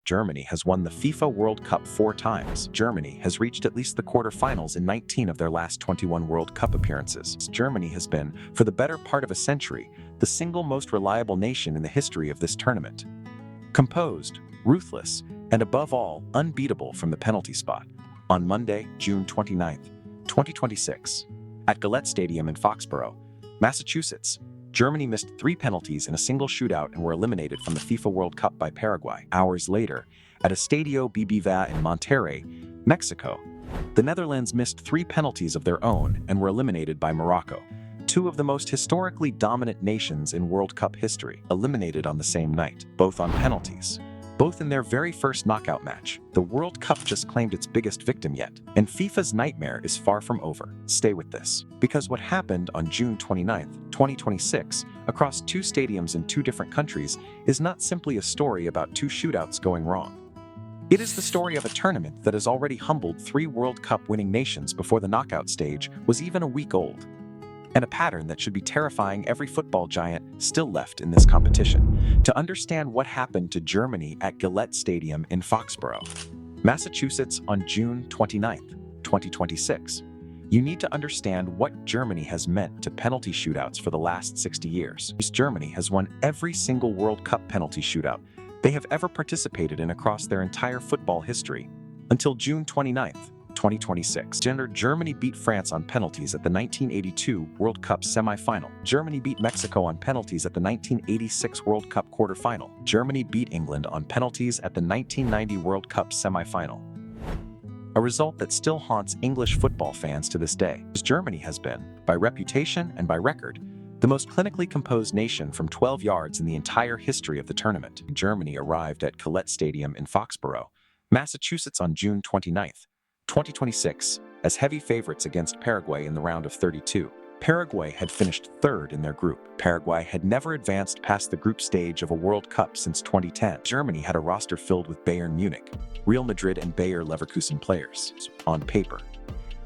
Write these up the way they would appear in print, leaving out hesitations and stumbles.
Germany has won the FIFA World Cup 4 times. Germany has reached at least the quarterfinals in 19 of their last 21 World Cup appearances. Germany has been, for the better part of a century, the single most reliable nation in the history of this tournament. Composed, ruthless, and above all, unbeatable from the penalty spot. On Monday, June 29, 2026, at Gillette Stadium in Foxborough, Massachusetts, Germany missed 3 penalties in a single shootout and were eliminated from the FIFA World Cup by Paraguay. Hours later, at Estadio BBVA in Monterrey, Mexico, the Netherlands missed 3 penalties of their own and were eliminated by Morocco. 2 of the most historically dominant nations in World Cup history eliminated on the same night, both on penalties. Both in their very first knockout match. The World Cup just claimed its biggest victim yet, and FIFA's nightmare is far from over. Stay with this, because what happened on June 29, 2026, across 2 stadiums in 2 different countries is not simply a story about 2 shootouts going wrong. It is the story of a tournament that has already humbled 3 World Cup winning nations before the knockout stage was even a week old. And a pattern that should be terrifying every football giant still left in this competition. To understand what happened to Germany at Gillette Stadium in Foxborough, Massachusetts on June 29, 2026, you need to understand what Germany has meant to penalty shootouts for the last 60 years. Germany has won every single World Cup penalty shootout they have ever participated in across their entire football history until June 29, 2026. Germany beat France on penalties at the 1982 World Cup semi-final. Germany beat Mexico on penalties at the 1986 World Cup quarter-final. Germany beat England on penalties at the 1990 World Cup semi-final. A result that still haunts English football fans to this day. Germany has been, by reputation and by record, the most clinically composed nation from 12 yards in the entire history of the tournament. Germany arrived at Gillette Stadium in Foxborough, Massachusetts on June 29, 2026, as heavy favorites against Paraguay in the round of 32. Paraguay had finished 3rd in their group. Paraguay had never advanced past the group stage of a World Cup since 2010. Germany had a roster filled with Bayern Munich, Real Madrid and Bayer Leverkusen players. On paper,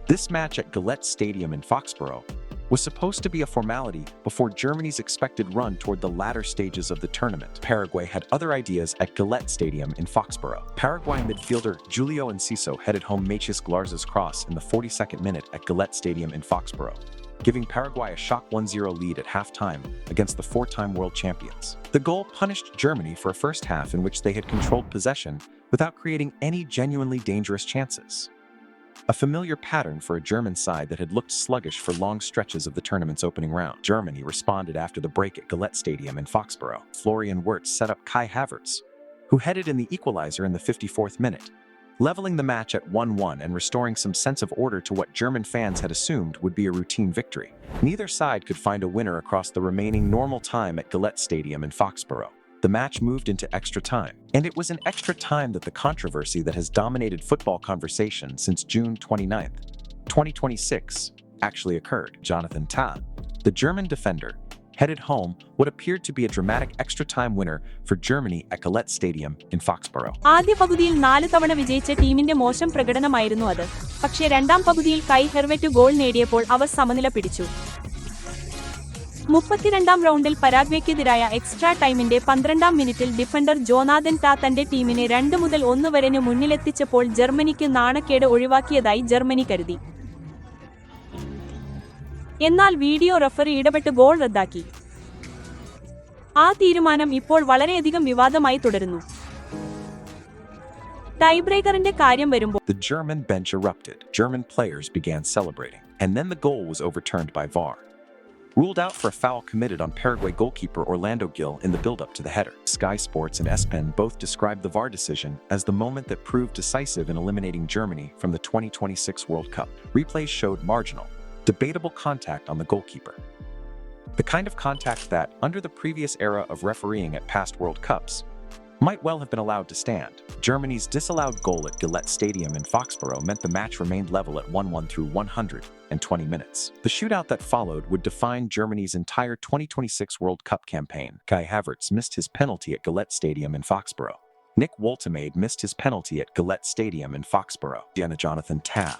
this match at Gillette Stadium in Foxborough was supposed to be a formality before Germany's expected run toward the latter stages of the tournament. Paraguay had other ideas at Gillette Stadium in Foxborough. Paraguay midfielder Julio Enciso headed home Matías Glarza's cross in the 42nd minute at Gillette Stadium in Foxborough, giving Paraguay a shock 1-0 lead at halftime against the 4-time world champions. The goal punished Germany for a first half in which they had controlled possession without creating any genuinely dangerous chances. A familiar pattern for a German side that had looked sluggish for long stretches of the tournament's opening round. Germany responded after the break at Gillette Stadium in Foxborough. Florian Wirtz set up Kai Havertz, who headed in the equalizer in the 54th minute, leveling the match at 1-1 and restoring some sense of order to what German fans had assumed would be a routine victory. Neither side could find a winner across the remaining normal time at Gillette Stadium in Foxborough. The match moved into extra time, and it was in extra time that the controversy that has dominated football conversation since June 29, 2026, actually occurred. Jonathan Tah, the German defender, headed home what appeared to be a dramatic extra-time winner for Germany at Gillette Stadium in Foxborough. ആദ്യ പകുതിയിൽ 4 തവണ വിജയിച്ച ടീമിന്റെ മോശം പ്രകടനമായിരുന്നു അത്. പക്ഷേ രണ്ടാം പകുതിയിൽ കൈ ഹെർവെറ്റ് ഗോൾ നേടിയപ്പോൾ അവർ സമനില പിടിച്ചു. 32ാം റൗണ്ടിൽ പരാഗ്വേക്കെതിരായ എക്സ്ട്രാ ടൈമിന്റെ 12ാം മിനിറ്റിൽ ഡിഫൻഡർ ജോനാഥൻ ടാ തന്റെ ടീമിനെ 2-1 വരെ മുന്നിലെത്തിച്ചപ്പോൾ ജർമ്മനിക്ക് നാണക്കേട് ഒഴിവാക്കിയതായി ജർമ്മനി കരുതി. എന്നാൽ വീഡിയോ റഫറി ഇടപെട്ട് ഗോൾ റദ്ദാക്കി. ആ തീരുമാനം ഇപ്പോൾ വളരെയധികം വിവാദമായി തുടരുന്നു. ടൈബ്രേക്കറിന്റെ കാര്യം വരുമ്പോൾ The German bench erupted. German players began celebrating, and then the goal was overturned by VAR. Ruled out for a foul committed on Paraguay goalkeeper Orlando Gil in the build-up to the header. Sky Sports and ESPN both described the VAR decision as the moment that proved decisive in eliminating Germany from the 2026 World Cup. Replays showed marginal, debatable contact on the goalkeeper. The kind of contact that, under the previous era of refereeing at past World Cups, might well have been allowed to stand. Germany's disallowed goal at Gillette Stadium in Foxborough meant the match remained level at 1-1 through 120 minutes. The shootout that followed would define Germany's entire 2026 World Cup campaign. Kai Havertz missed his penalty at Gillette Stadium in Foxborough. Nick Woltemade missed his penalty at Gillette Stadium in Foxborough. Jonathan Tah,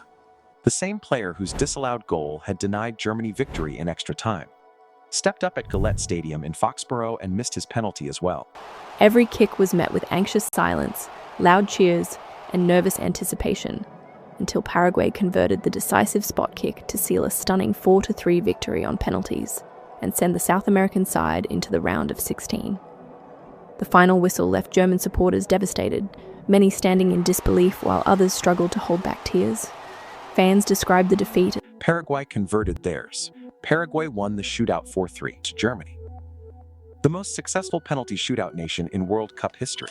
the same player whose disallowed goal had denied Germany victory in extra time, stepped up at Gillette Stadium in Foxborough and missed his penalty as well. Every kick was met with anxious silence, loud cheers, and nervous anticipation, until Paraguay converted the decisive spot kick to seal a stunning 4-3 victory on penalties and send the South American side into the round of 16. The final whistle left German supporters devastated, many standing in disbelief while others struggled to hold back tears. Fans described the defeat. Paraguay converted theirs. Paraguay won the shootout 4-3 to Germany, the most successful penalty shootout nation in World Cup history.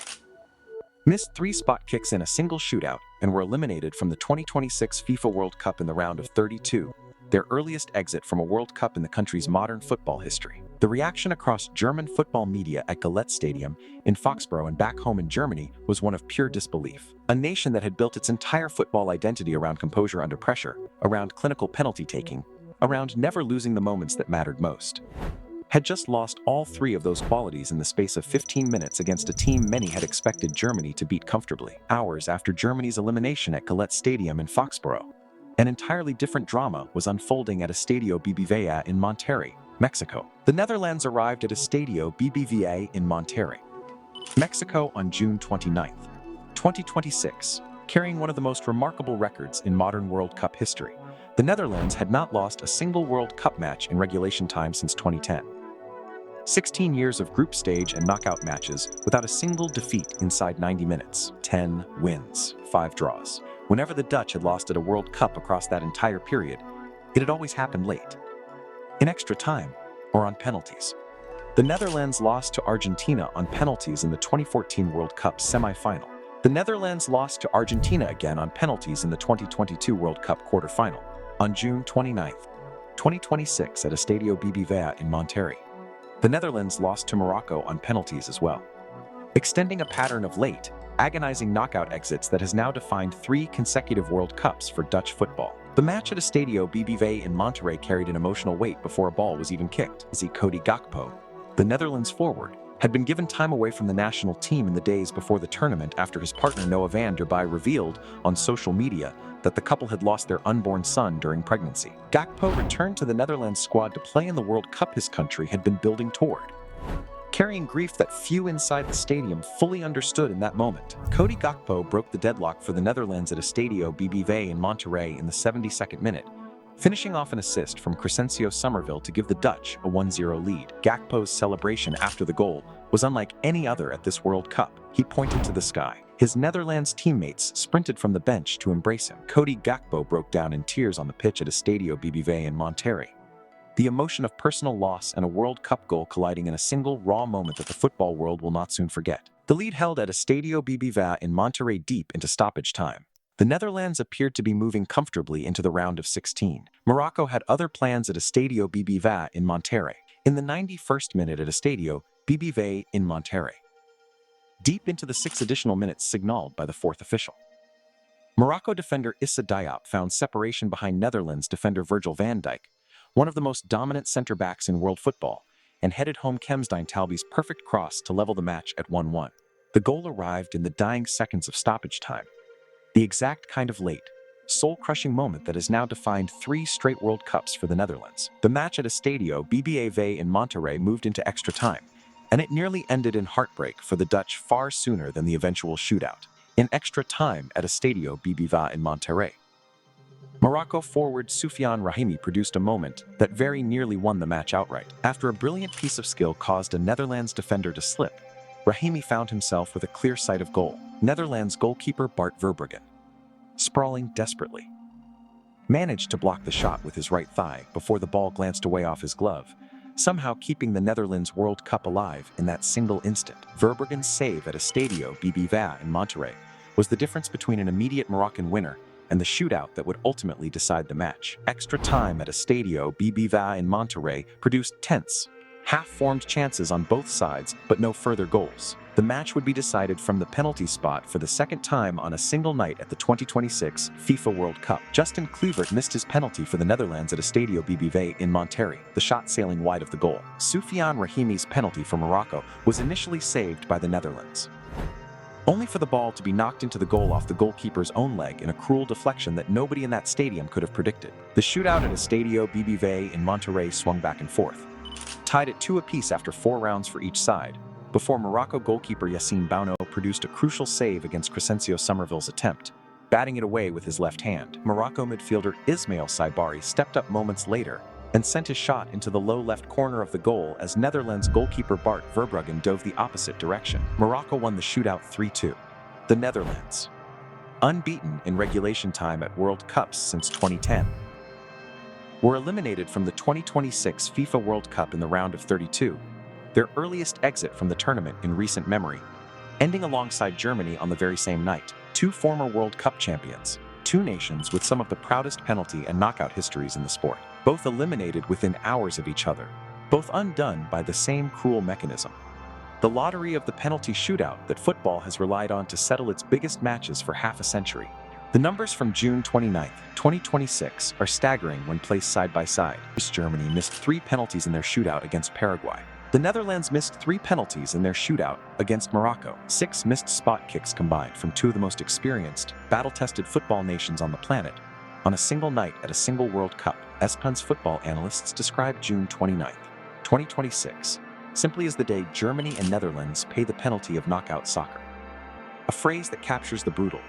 Missed 3 spot kicks in a single shootout and were eliminated from the 2026 FIFA World Cup in the round of 32, their earliest exit from a World Cup in the country's modern football history. The reaction across German football media at Gillette Stadium in Foxborough and back home in Germany was one of pure disbelief. A nation that had built its entire football identity around composure under pressure, around clinical penalty taking, around never losing the moments that mattered most, had just lost all 3 of those qualities in the space of 15 minutes against a team many had expected Germany to beat comfortably. Hours after Germany's elimination at Gillette Stadium in Foxborough, an entirely different drama was unfolding at Estadio BBVA in Monterrey, Mexico. The Netherlands arrived at Estadio BBVA in Monterrey, Mexico on June 29, 2026, carrying one of the most remarkable records in modern World Cup history. The Netherlands had not lost a single World Cup match in regulation time since 2010. 16 years of group stage and knockout matches without a single defeat inside 90 minutes. 10 wins, 5 draws. Whenever the Dutch had lost at a World Cup across that entire period, it had always happened late, in extra time, or on penalties. The Netherlands lost to Argentina on penalties in the 2014 World Cup semi-final. The Netherlands lost to Argentina again on penalties in the 2022 World Cup quarter-final on June 29, 2026 at Estadio BBVA in Monterrey. The Netherlands lost to Morocco on penalties as well, extending a pattern of late, agonizing knockout exits that has now defined 3 consecutive World Cups for Dutch football. The match at Estadio BBVA in Monterrey carried an emotional weight before a ball was even kicked. Cody Gakpo, the Netherlands forward, had been given time away from the national team in the days before the tournament after his partner Noah van der Bij revealed on social media that the couple had lost their unborn son during pregnancy. Gakpo returned to the Netherlands squad to play in the World Cup his country had been building toward, carrying grief that few inside the stadium fully understood in that moment. Cody Gakpo broke the deadlock for the Netherlands at Estadio BBVA in Monterrey in the 72nd minute, finishing off an assist from Crescencio Somerville to give the Dutch a 1-0 lead. Gakpo's celebration after the goal was unlike any other at this World Cup. He pointed to the sky. His Netherlands teammates sprinted from the bench to embrace him. Cody Gakpo broke down in tears on the pitch at Estadio BBVA in Monterrey. The emotion of personal loss and a World Cup goal colliding in a single raw moment that the football world will not soon forget. The lead held at Estadio BBVA in Monterrey deep into stoppage time. The Netherlands appeared to be moving comfortably into the round of 16. Morocco had other plans at Estadio BBVA in Monterrey. In the 91st minute at Estadio BBVA in Monterrey, deep into the 6 additional minutes signaled by the 4th official, Morocco defender Issa Diop found separation behind Netherlands defender Virgil van Dijk, one of the most dominant center-backs in world football, and headed home Kemsdijn Talby's perfect cross to level the match at 1-1. The goal arrived in the dying seconds of stoppage time, the exact kind of late, soul-crushing moment that has now defined 3 straight World Cups for the Netherlands. The match at Estadio BBVA in Monterrey moved into extra time, and it nearly ended in heartbreak for the Dutch far sooner than the eventual shootout. In extra time at Estadio BBVA in Monterrey, Morocco forward Soufiane Rahimi produced a moment that very nearly won the match outright. After a brilliant piece of skill caused a Netherlands defender to slip, Rahimi found himself with a clear sight of goal. Netherlands goalkeeper Bart Verbruggen, sprawling desperately, managed to block the shot with his right thigh before the ball glanced away off his glove, somehow keeping the Netherlands World Cup alive in that single instant. Verbruggen's save at Estadio BBVA in Monterrey was the difference between an immediate Moroccan winner and the shootout that would ultimately decide the match. Extra time at Estadio BBVA in Monterrey produced tense, half-formed chances on both sides, but no further goals. The match would be decided from the penalty spot for the second time on a single night at the 2026 FIFA World Cup. Justin Kluivert missed his penalty for the Netherlands at Estadio BBVA in Monterrey, the shot sailing wide of the goal. Soufiane Rahimi's penalty for Morocco was initially saved by the Netherlands, only for the ball to be knocked into the goal off the goalkeeper's own leg in a cruel deflection that nobody in that stadium could have predicted. The shootout at Estadio BBVA in Monterrey swung back and forth, tied at 2 apiece after 4 rounds for each side, before Morocco goalkeeper Yassine Bouno produced a crucial save against Crescencio Somerville's attempt, batting it away with his left hand. Morocco midfielder Ismail Saibari stepped up moments later and sent his shot into the low left corner of the goal as Netherlands goalkeeper Bart Verbruggen dove the opposite direction. Morocco won the shootout 3-2. The Netherlands, unbeaten in regulation time at World Cups since 2010, were eliminated from the 2026 FIFA World Cup in the round of 32, their earliest exit from the tournament in recent memory, ending alongside Germany on the very same night. 2 former World Cup champions, 2 nations with some of the proudest penalty and knockout histories in the sport, both eliminated within hours of each other, both undone by the same cruel mechanism. The lottery of the penalty shootout that football has relied on to settle its biggest matches for half a century. The numbers from June 29, 2026 are staggering when placed side by side. Germany missed 3 penalties in their shootout against Paraguay. The Netherlands missed 3 penalties in their shootout against Morocco. 6 missed spot kicks combined from 2 of the most experienced, battle-tested football nations on the planet on a single night at a single World Cup. ESPN's football analysts described June 29, 2026, simply as the day Germany and Netherlands pay the penalty of knockout soccer. A phrase that captures the brutal,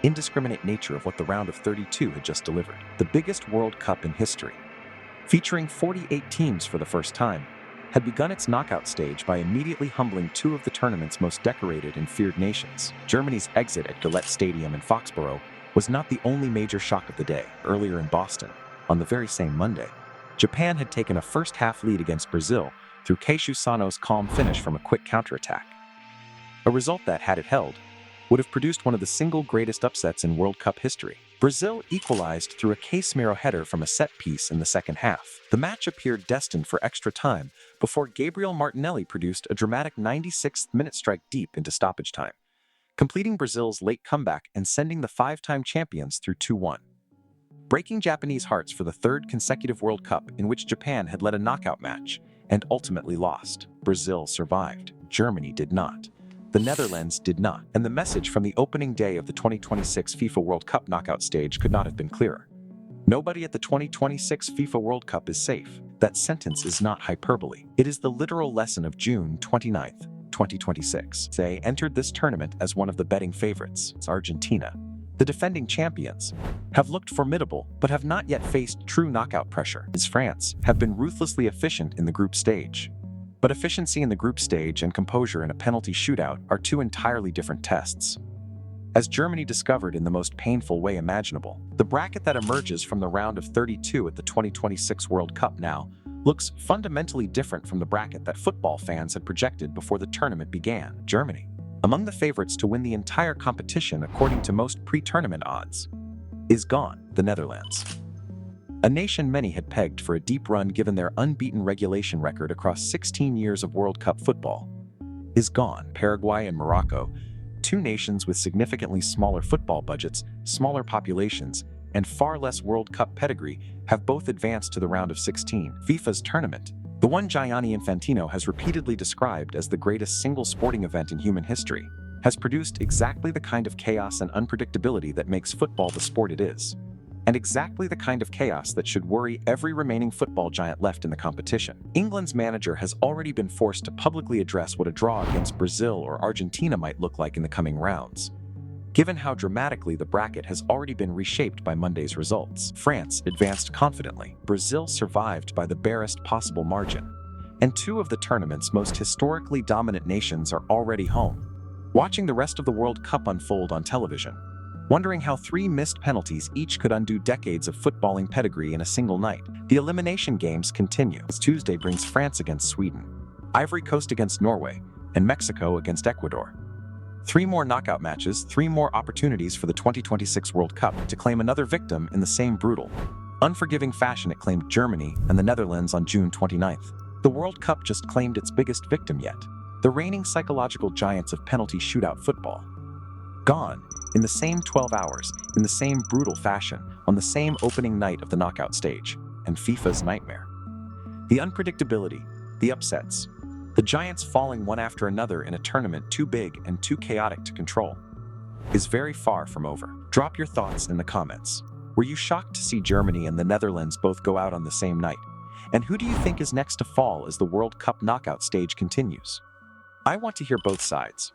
indiscriminate nature of what the round of 32 had just delivered. The biggest World Cup in history, featuring 48 teams for the first time, had begun its knockout stage by immediately humbling 2 of the tournament's most decorated and feared nations. Germany's exit at Gillette Stadium in Foxborough was not the only major shock of the day. Earlier in Boston, on the very same Monday, Japan had taken a first-half lead against Brazil through Keishu Sano's calm finish from a quick counterattack. A result that, had it held, would have produced one of the single greatest upsets in World Cup history. Brazil equalized through a Casemiro header from a set piece in the second half. The match appeared destined for extra time before Gabriel Martinelli produced a dramatic 96th minute strike deep into stoppage time, completing Brazil's late comeback and sending the 5-time champions through 2-1. Breaking Japanese hearts for the 3rd consecutive World Cup in which Japan had led a knockout match and ultimately lost. Brazil survived. Germany did not. The Netherlands did not. And the message from the opening day of the 2026 FIFA World Cup knockout stage could not have been clearer. Nobody at the 2026 FIFA World Cup is safe. That sentence is not hyperbole. It is the literal lesson of June 29, 2026. They entered this tournament as one of the betting favorites. Argentina, the defending champions, have looked formidable but have not yet faced true knockout pressure. As France have been ruthlessly efficient in the group stage. But efficiency in the group stage and composure in a penalty shootout are 2 entirely different tests. As Germany discovered in the most painful way imaginable, the bracket that emerges from the round of 32 at the 2026 World Cup now looks fundamentally different from the bracket that football fans had projected before the tournament began. Germany, among the favorites to win the entire competition according to most pre-tournament odds, is gone. The Netherlands, a nation many had pegged for a deep run given their unbeaten regulation record across 16 years of World Cup football, is gone. Paraguay and Morocco, 2 nations with significantly smaller football budgets, smaller populations, and far less World Cup pedigree, have both advanced to the round of 16. FIFA's tournament, the one Gianni Infantino has repeatedly described as the greatest single sporting event in human history, has produced exactly the kind of chaos and unpredictability that makes football the sport it is, and exactly the kind of chaos that should worry every remaining football giant left in the competition. England's manager has already been forced to publicly address what a draw against Brazil or Argentina might look like in the coming rounds, given how dramatically the bracket has already been reshaped by Monday's results. France advanced confidently. Brazil survived by the barest possible margin. And 2 of the tournament's most historically dominant nations are already home, watching the rest of the World Cup unfold on television, wondering how 3 missed penalties each could undo decades of footballing pedigree in a single night. The elimination games continue as Tuesday brings France against Sweden, Ivory Coast against Norway, and Mexico against Ecuador. 3 more knockout matches, 3 more opportunities for the 2026 World Cup to claim another victim in the same brutal, unforgiving fashion it claimed Germany and the Netherlands on June 29th. The World Cup just claimed its biggest victim yet, the reigning psychological giants of penalty shootout football. Gone in the same 12 hours, in the same brutal fashion, on the same opening night of the knockout stage, and FIFA's nightmare. The unpredictability, the upsets, the giants falling one after another in a tournament too big and too chaotic to control, is very far from over. Drop your thoughts in the comments. Were you shocked to see Germany and the Netherlands both go out on the same night? And who do you think is next to fall as the World Cup knockout stage continues? I want to hear both sides.